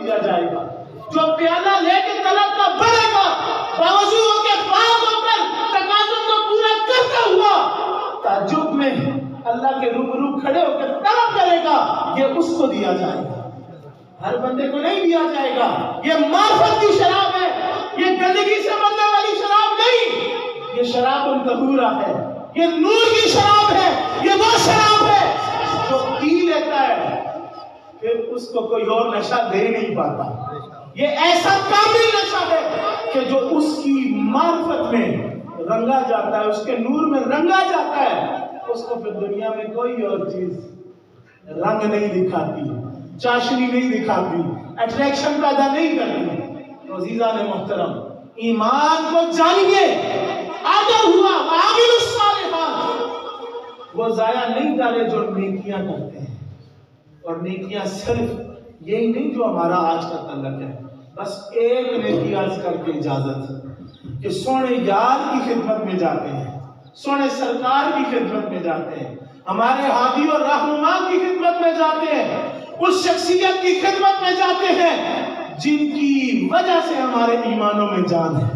دیا جائے گا۔ جو پیالہ لے کے طلب کا بڑھے گا، باوجود کے فارغ ہو کر تقاضوں کو پورا کرتا ہوا تعجب میں اللہ کے روبرو کھڑے ہو کر طلب کرے گا، یہ اس کو دیا جائے گا، ہر بندے کو نہیں دیا جائے گا۔ یہ معرفت کی شراب ہے، یہ گندگی سے بننے والی شراب نہیں، یہ شراب طہورہ ہے، یہ نور کی شراب ہے، یہ وہ شراب ہے جو پی لیتا ہے پھر اس کو کوئی اور نشہ دے نہیں پاتا۔ یہ ایسا کامل نشہ ہے کہ جو اس کی معرفت میں رنگا جاتا ہے، اس کے نور میں رنگا جاتا ہے، اس کو پھر دنیا میں کوئی اور چیز رنگ نہیں دکھاتی، چاشنی نہیں دکھاتی، اٹریکشن پیدا نہیں کرتی۔ عزیزان محترم، ایمان کو جانیے، آدھا ہوا وعامل الصالحات، وہ ضائع نہیں جانے جو نیکیاں کرتے ہیں، اور نیکیاں صرف یہی نہیں جو ہمارا آج کا تعلق ہے، بس ایک نیکی عرض کر کے اجازت کہ سونے یار کی خدمت میں جاتے ہیں، سونے سرکار کی خدمت میں جاتے ہیں، ہمارے ہادی اور رہنما کی خدمت میں جاتے ہیں، اس شخصیت کی خدمت میں جاتے ہیں جن کی وجہ سے ہمارے ایمانوں میں جان ہے۔